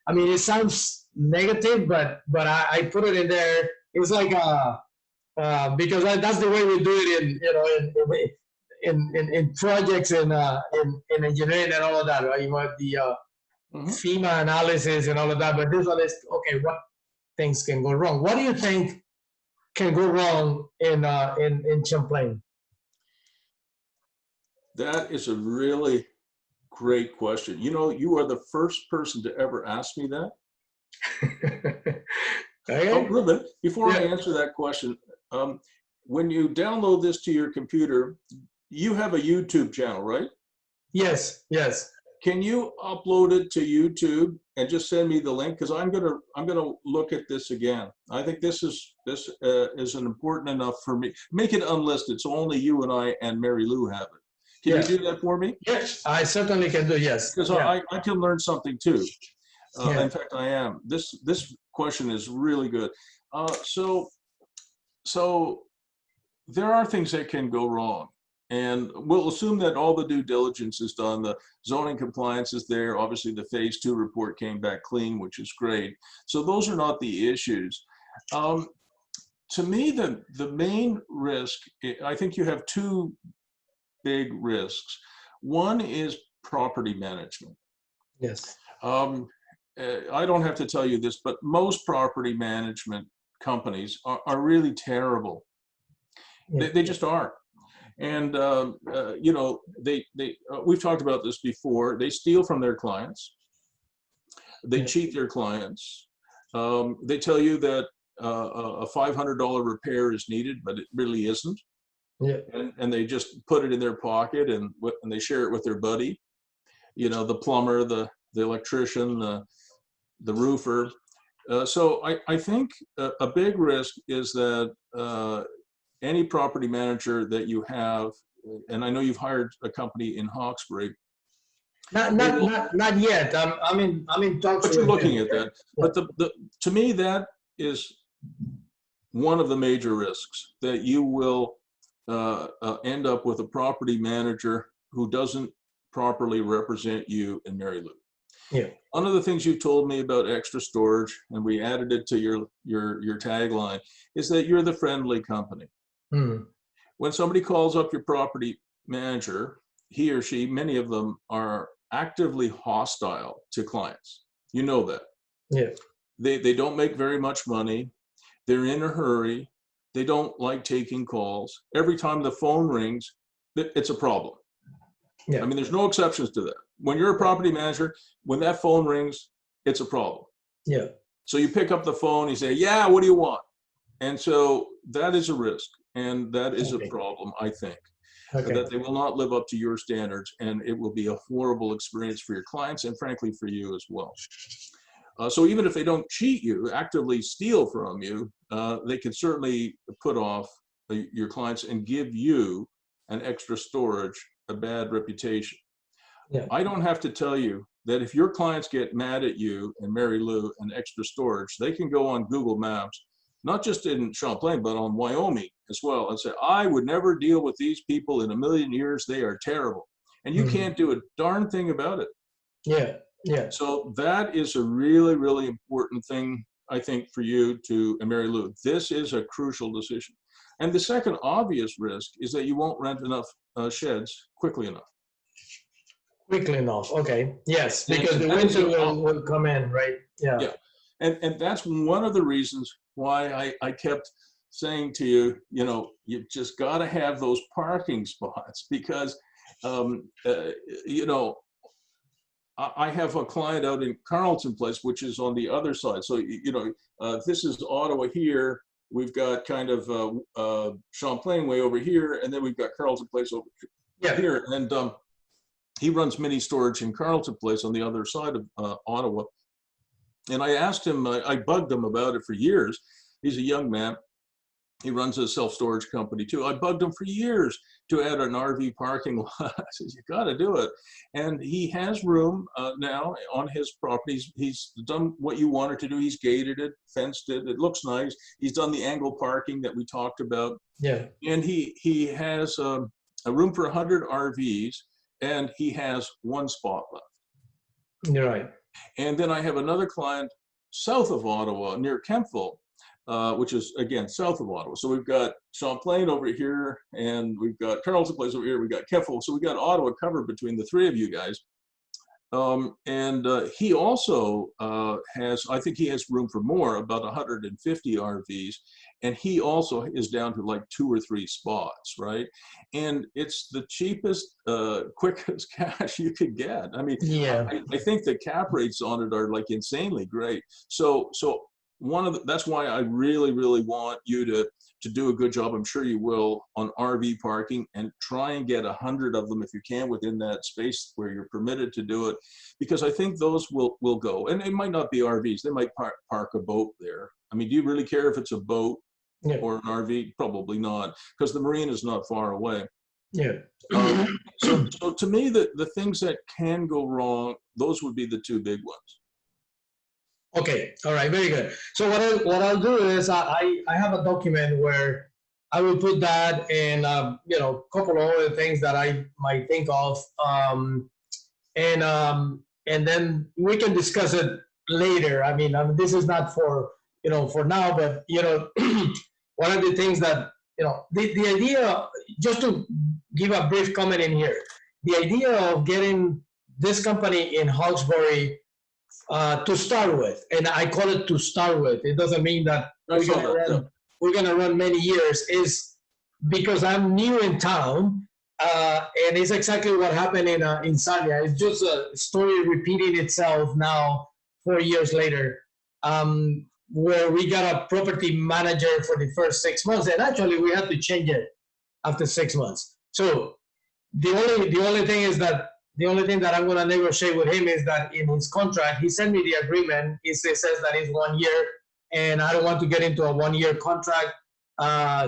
A: I mean, it sounds negative, but I put it in there. It's like because that's the way we do it in projects in engineering and all of that, right? You have the FEMA analysis and all of that, but this one is okay. What things can go wrong? What do you think can go wrong in Champlain?
B: That is a really great question. You know, you are the first person to ever ask me that.
A: Okay.
B: Oh, Ruben, before I answer that question, when you download this to your computer, you have a YouTube channel, right?
A: Yes, yes.
B: Can you upload it to YouTube and just send me the link? Because I'm gonna look at this again. I think this is an important enough for me. Make it unlisted so only you and I and Mary Lou have it. Can you do that for me?
A: Yes, I certainly can do. Yes,
B: because I can learn something too.
A: Yeah.
B: In fact, I am. This question is really good. So there are things that can go wrong. And we'll assume that all the due diligence is done. The zoning compliance is there. Obviously, the phase 2 report came back clean, which is great. So those are not the issues. To me, the main risk, I think you have two big risks. One is property management.
A: Yes.
B: I don't have to tell you this, but most property management companies are really terrible.
A: Yeah.
B: They just are. And you know, we've talked about this before. They steal from their clients. They cheat their clients. They tell you that a $500 repair is needed, but it really isn't.
A: Yeah.
B: And they just put it in their pocket and they share it with their buddy. You know, the plumber, the electrician, the roofer. So I think a big risk is that any property manager that you have, and I know you've hired a company in Hawkesbury.
A: Not yet. I'm in talks.
B: But you're looking at that. Yeah. But to me, that is one of the major risks, that you will end up with a property manager who doesn't properly represent you and Mary Lou.
A: Yeah.
B: One of the things you told me about extra storage, and we added it to your tagline, is that you're the friendly company.
A: Mm.
B: When somebody calls up your property manager, he or she, many of them are actively hostile to clients. You know that.
A: Yeah.
B: They don't make very much money. They're in a hurry. They don't like taking calls. Every time the phone rings, it's a problem. Yeah. I mean, there's no exceptions to that. When you're a property manager, when that phone rings, it's a problem.
A: Yeah.
B: So you pick up the phone, you say, yeah, what do you want? And so that is a risk. And that is a problem, I think, that they will not live up to your standards, and it will be a horrible experience for your clients and frankly for you as well. So even if they don't cheat you, actively steal from you, they can certainly put off your clients and give you an extra storage a bad reputation. Yeah. I don't have to tell you that if your clients get mad at you and Mary Lou and extra storage, they can go on Google Maps, not just in Champlain, but on Wyoming as well, and say, I would never deal with these people in a million years. They are terrible. And you can't do a darn thing about it.
A: Yeah, yeah.
B: So that is a really, really important thing, I think, for you and Mary Lou. This is a crucial decision. And the second obvious risk is that you won't rent enough sheds quickly enough.
A: Quickly enough, okay. Yes, because the winter will come in, right? Yeah.
B: Yeah. And that's one of the reasons why I kept saying to you, you know, you just got to have those parking spots, because, you know, I have a client out in Carleton Place, which is on the other side. So, you know, this is Ottawa here. we've got kind of Champlain way over here, and then we've got Carleton Place over here. And he runs mini storage in Carleton Place on the other side of Ottawa. And I asked him, I bugged him about it for years. He's a young man. He runs a self-storage company too. I bugged him for years to add an RV parking lot. I said, you got to do it. And he has room now on his properties. He's done what you wanted to do. He's gated it, fenced it. It looks nice. He's done the angle parking that we talked about.
A: Yeah.
B: And he has a room for 100 RVs, and he has one spot left.
A: You're right.
B: And then I have another client south of Ottawa, near Kempville, which is, again, south of Ottawa. So we've got Champlain over here, and we've got Carleton Place over here, we've got Kempville. So we've got Ottawa covered between the three of you guys. He also has, I think he has room for more, about 150 RVs. And he also is down to like 2 or 3 spots, right? And it's the cheapest, quickest cash you could get. I mean,
A: yeah.
B: I think the cap rates on it are like insanely great. So that's why I really, really want you to do a good job. I'm sure you will on RV parking, and try and get 100 of them if you can within that space where you're permitted to do it, because I think those will go. And it might not be RVs. They might park a boat there. I mean, do you really care if it's a boat or an RV? Probably not, because the marina is not far away.
A: Yeah.
B: So to me, the things that can go wrong, those would be the 2 big ones.
A: Okay. All right. Very good. So what I'll do is I have a document where I will put that and a couple of other things that I might think of, and then we can discuss it later. I mean this is not for for now, but one of the things that the idea, just to give a brief comment in here, the idea of getting this company in Hawkesbury to start with, and I call it to start with. It doesn't mean that we're gonna run many years. Is because I'm new in town, and it's exactly what happened in Sarnia. It's just a story repeating itself now 4 years later, where we got a property manager for the first 6 months, and actually we had to change it after 6 months. So the only thing that I'm going to negotiate with him is that in his contract, he sent me the agreement. It says that it's 1 year, and I don't want to get into a 1 year contract.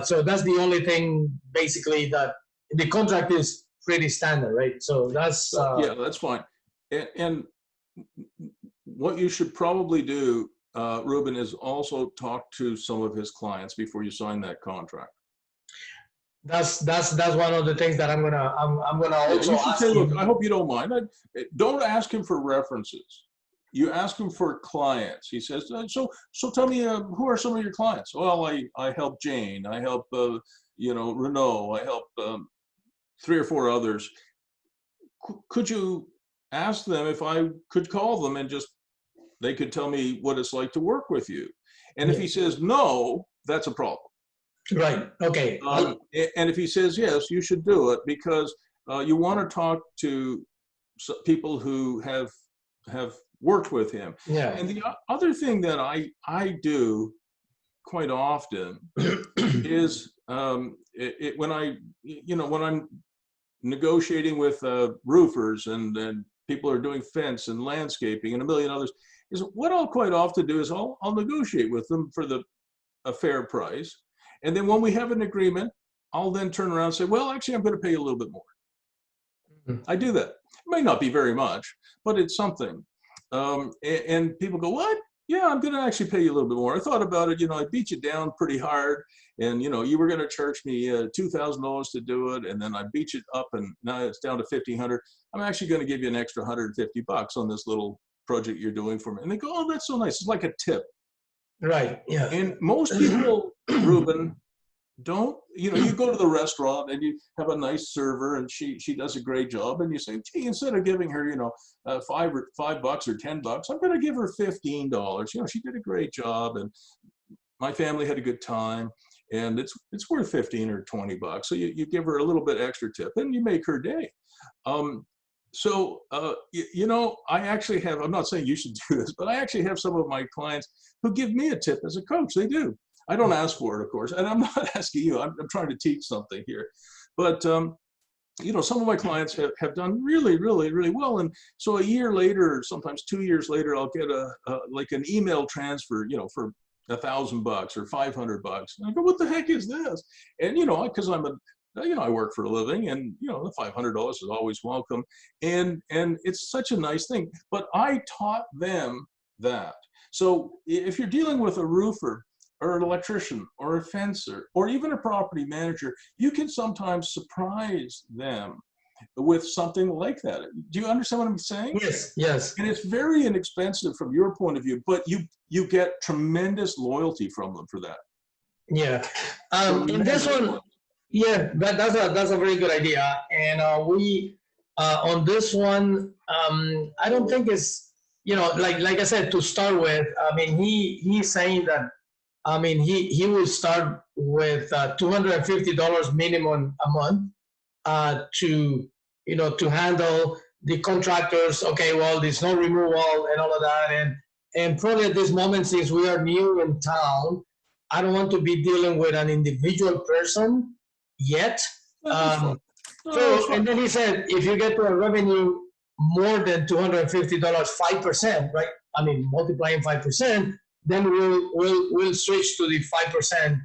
A: So that's the only thing, basically, that the contract is pretty standard, right? So that's
B: yeah, that's fine. And what you should probably do, Ruben, is also talk to some of his clients before you sign that contract.
A: That's one of the things that I'm gonna also ask him.
B: Look, I hope you don't mind. Don't ask him for references. You ask him for clients. He says, so tell me, who are some of your clients? Well, I help Jane. I help Renault. I help 3 or 4 others. Could you ask them if I could call them and just they could tell me what it's like to work with you? And if he says no, that's a problem.
A: Right. Okay.
B: And if he says yes, you should do it, because you want to talk to people who have worked with him.
A: Yeah.
B: And the other thing that I do quite often is when I'm negotiating with roofers and people are doing fence and landscaping and a million others, is what I'll quite often do is I'll negotiate with them for a fair price. And then when we have an agreement, I'll then turn around and say, well, actually, I'm going to pay you a little bit more. Mm-hmm. I do that. It may not be very much, but it's something. And people go, what? Yeah, I'm going to actually pay you a little bit more. I thought about it. I beat you down pretty hard. And, you were going to charge me $2,000 to do it. And then I beat you up, and now it's down to $1,500. I'm actually going to give you an extra $150 on this little project you're doing for me. And they go, oh, that's so nice. It's like a tip.
A: Right. Yeah.
B: And most people, Ruben, don't, you go to the restaurant and you have a nice server and she does a great job, and you say, gee, instead of giving her, $5 or $10, I'm going to give her $15. She did a great job and my family had a good time, and it's worth $15 or $20. So you give her a little bit extra tip and you make her day. I actually have, I'm not saying you should do this, but I actually have some of my clients who give me a tip as a coach. They do. I don't ask for it, of course, and I'm not asking you. I'm trying to teach something here, but you know, some of my clients have done really, really, really well, and so a year later, sometimes 2 years later, I'll get like an email transfer, you know, for $1,000 or $500. And I go, what the heck is this? And you know, because I work for a living, and you know, the $500 is always welcome, and it's such a nice thing. But I taught them that. So if you're dealing with a roofer or an electrician or a fencer or even a property manager, you can sometimes surprise them with something like that. Do you understand what I'm saying?
A: Yes, yes.
B: And it's very inexpensive from your point of view, but you get tremendous loyalty from them for that.
A: Yeah.
B: So
A: In this one, yeah, that's a very good idea. And we on this one, I don't think it's, you know, like I said, to start with. I mean, he's saying that. I mean, he will start with $250 minimum a month to, you know, to handle the contractors. Okay, well, there's no removal and all of that, and probably at this moment, since we are new in town, I don't want to be dealing with an individual person yet. So, and then he said, if you get to a revenue more than $250, 5%, right? I mean, multiplying 5%, then we'll switch to the 5%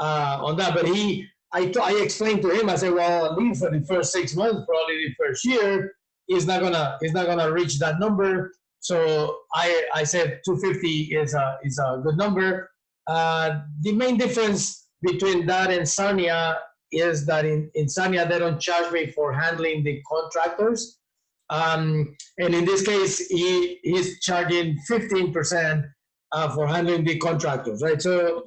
A: on that. But I explained to him, I said, well, at least for the first 6 months, probably the first year, he's not gonna reach that number. So I said 250 is a good number. The main difference between that and Sarnia is that in Sarnia they don't charge me for handling the contractors, and in this case he's charging 15% for handling the contractors, right? So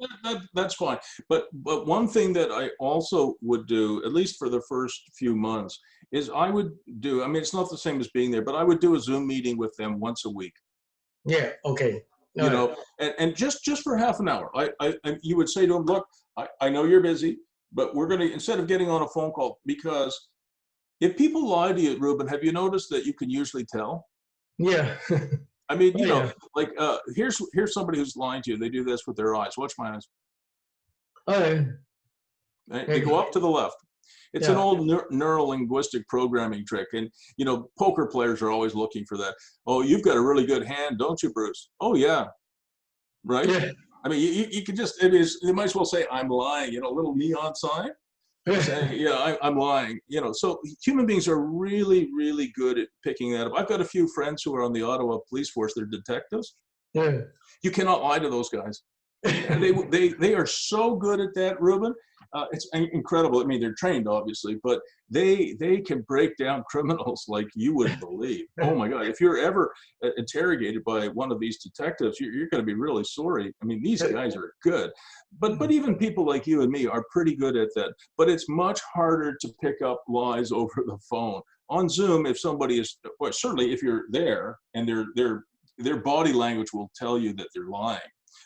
B: that's fine. But one thing that I also would do, at least for the first few months, is I would do, I mean, it's not the same as being there, but I would do a Zoom meeting with them once a week.
A: Yeah, okay.
B: You know, and just for half an hour, you would say to them, look, I know you're busy, but we're going to, instead of getting on a phone call, because if people lie to you, Ruben, have you noticed that you can usually tell?
A: Yeah.
B: I mean, you know,
A: Yeah.
B: like here's somebody who's lying to you. They do this with their eyes. Watch my eyes.
A: All right.
B: They go up to the left. It's an old neuro-linguistic programming trick. And, you know, poker players are always looking for that. Oh, you've got a really good hand, don't you, Bruce? Oh, yeah. Right?
A: Yeah.
B: I mean, you could just, you might as well say, I'm lying, you know, a little neon sign. Saying, yeah, I'm lying. You know, so human beings are really, really good at picking that up. I've got a few friends who are on the Ottawa police force. They're detectives.
A: Yeah.
B: You cannot lie to those guys. They are so good at that, Ruben. It's incredible. I mean, they're trained, obviously, but they can break down criminals like you wouldn't believe. Oh my God! If you're ever interrogated by one of these detectives, you're going to be really sorry. I mean, these guys are good, but even people like you and me are pretty good at that. But it's much harder to pick up lies over the phone. On Zoom, if somebody is, well, certainly if you're there and their body language will tell you that they're lying.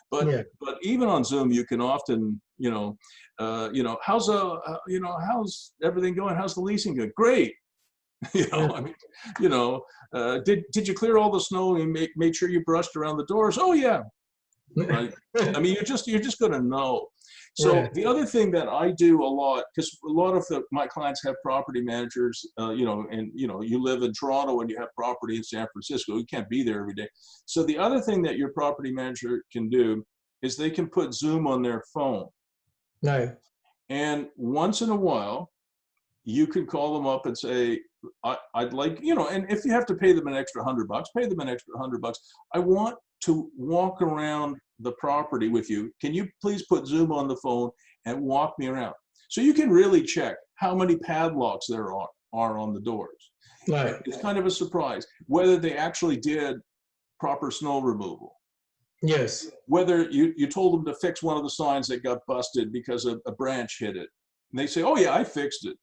B: But even on Zoom, you can often, how's everything going? How's the leasing going? Great. I mean, did you clear all the snow and made sure you brushed around the doors? Oh yeah. Right. I mean, you're just going to know. So the other thing that I do a lot, because a lot of my clients have property managers, you live in Toronto and you have property in San Francisco, you can't be there every day. So the other thing that your property manager can do is they can put Zoom on their phone.
A: Right.
B: And once in a while, you can call them up and say, I'd like, and if you have to pay them an extra $100, pay them an extra $100. I want to walk around the property with you. Can you please put Zoom on the phone and walk me around? So you can really check how many padlocks there are on the doors.
A: Right.
B: It's kind of a surprise whether they actually did proper snow removal.
A: Yes.
B: Whether you told them to fix one of the signs that got busted because a branch hit it. And they say, oh yeah, I fixed it.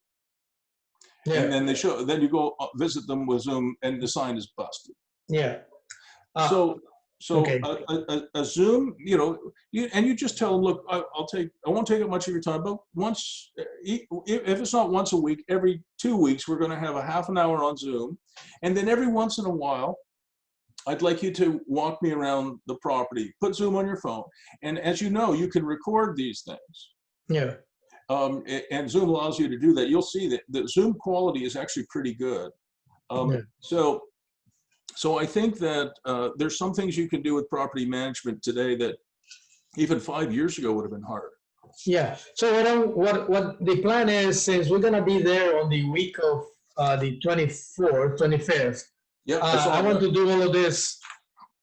B: Yeah. And then then you go visit them with Zoom and the sign is busted.
A: Yeah.
B: So
A: okay.
B: a Zoom, and you just tell them, look, I won't take up much of your time, but once, if it's not once a week, every 2 weeks, we're going to have a half an hour on Zoom. And then every once in a while, I'd like you to walk me around the property, put Zoom on your phone. And as you know, you can record these things.
A: Yeah.
B: And Zoom allows you to do that. You'll see that the Zoom quality is actually pretty good.
A: Yeah.
B: So I think that there's some things you can do with property management today that even 5 years ago would have been hard.
A: Yeah. So what the plan is, since we're gonna be there on the week of the 24th, 25th,
B: Yeah,
A: I want to do all of this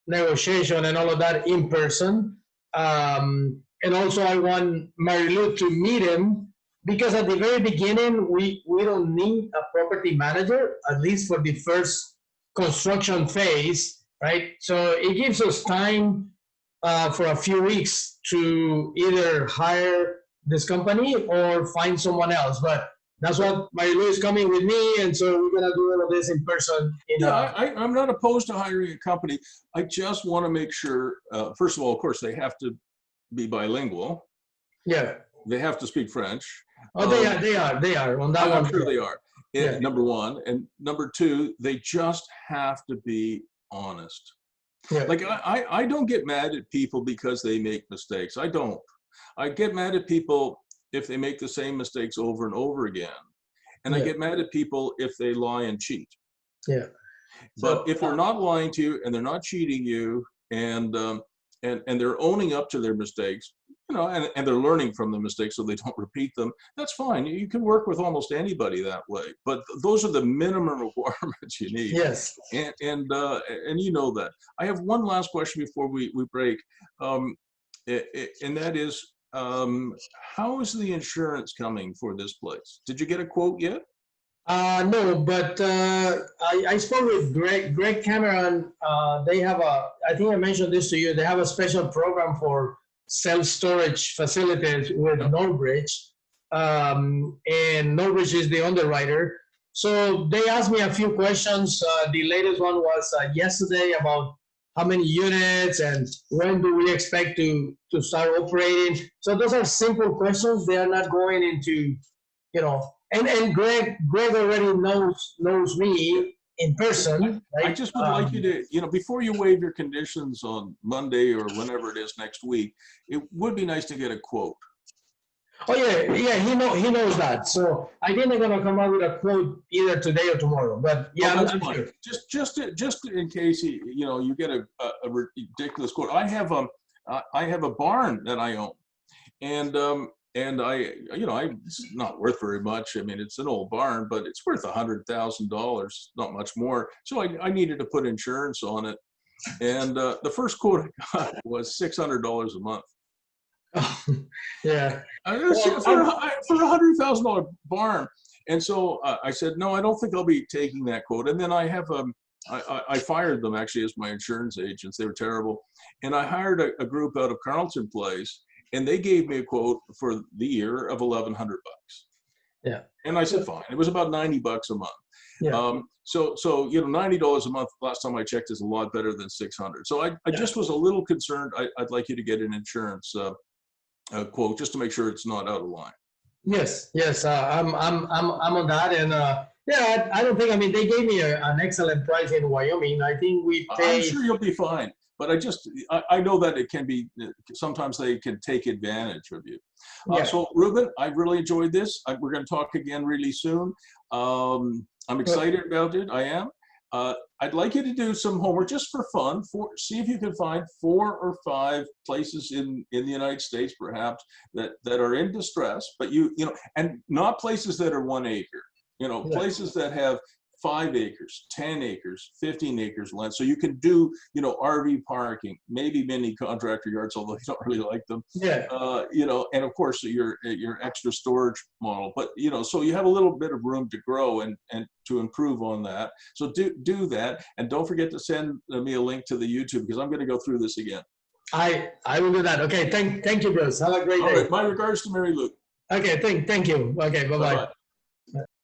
A: negotiation and all of that in person. And also I want Mary Lou to meet him, because at the very beginning, we don't need a property manager, at least for the first construction phase, right? So it gives us time for a few weeks to either hire this company or find someone else. But that's what Mary Lou is coming with me, and so we're gonna do all of this in person.
B: I'm not opposed to hiring a company. I just want to make sure, first of all, of course, they have to be bilingual.
A: Yeah.
B: They have to speak French.
A: Oh, they are on that one.
B: I'm sure they are.
A: Yeah.
B: Number one. And number two, they just have to be honest.
A: Yeah.
B: Like I don't get mad at people because they make mistakes. I don't. I get mad at people if they make the same mistakes over and over again. And I get mad at people if they lie and cheat.
A: Yeah.
B: But if they're not lying to you and they're not cheating you and they're owning up to their mistakes, you know, and they're learning from the mistakes so they don't repeat them, that's fine. You can work with almost anybody that way. But those are the minimum requirements you need.
A: Yes.
B: And you know that. I have one last question before we break, and that is, how is the insurance coming for this place? Did you get a quote yet?
A: No, but I spoke with Greg Cameron. They have I think I mentioned this to you, they have a special program for self-storage facilities with Northbridge. And Northbridge is the underwriter. So they asked me a few questions. The latest one was yesterday about how many units and when do we expect to start operating. So those are simple questions. They are not going into, you know, and Greg already knows me in person. Right?
B: I just would like you to, you know, before you waive your conditions on Monday or whenever it is next week, it would be nice to get a quote.
A: Oh yeah, he knows that. So I didn't gonna come up with a quote either today or tomorrow. But yeah, I'm sure.
B: Just in case you know you get a ridiculous quote. I have a barn that I own, and it's not worth very much. I mean, it's an old barn, but it's worth $100,000, not much more. So I needed to put insurance on it, and the first quote I got was $600 a month.
A: Yeah.
B: For a $100,000 barn. And so I said, no, I don't think I'll be taking that quote. And then I have I fired them actually as my insurance agents. They were terrible. And I hired a group out of Carlton Place, and they gave me a quote for the year of $1,100.
A: Yeah.
B: And I said, fine. It was about $90 a month.
A: Yeah.
B: So you know, $90 a month last time I checked is a lot better than $600. So I just was a little concerned. I'd like you to get an insurance quote just to make sure it's not out of line.
A: Yes. I'm on that, and yeah, I don't think. I mean, they gave me an excellent price in Wyoming. I think we paid.
B: I'm sure you'll be fine, but I know that it can be sometimes they can take advantage of you.
A: Yeah.
B: So Ruben, I really enjoyed this. We're going to talk again really soon. I'm excited about it. I am. I'd like you to do some homework just for fun. See if you can find 4 or 5 places in the United States, perhaps, that are in distress, but you know, and not places that are 1 acre. You know, places that have 5 acres, 10 acres, 15 acres land. So you can do, you know, RV parking, maybe mini contractor yards, although you don't really like them.
A: Yeah.
B: You know, and of course your extra storage model. But you know, so you have a little bit of room to grow and to improve on that. So do that, and don't forget to send me a link to the YouTube, because I'm going to go through this again.
A: I will do that. Okay. Thank you, Bruce. Have a great day.
B: All right. My regards to Mary Lou.
A: Okay. Thank you. Okay. Bye-bye.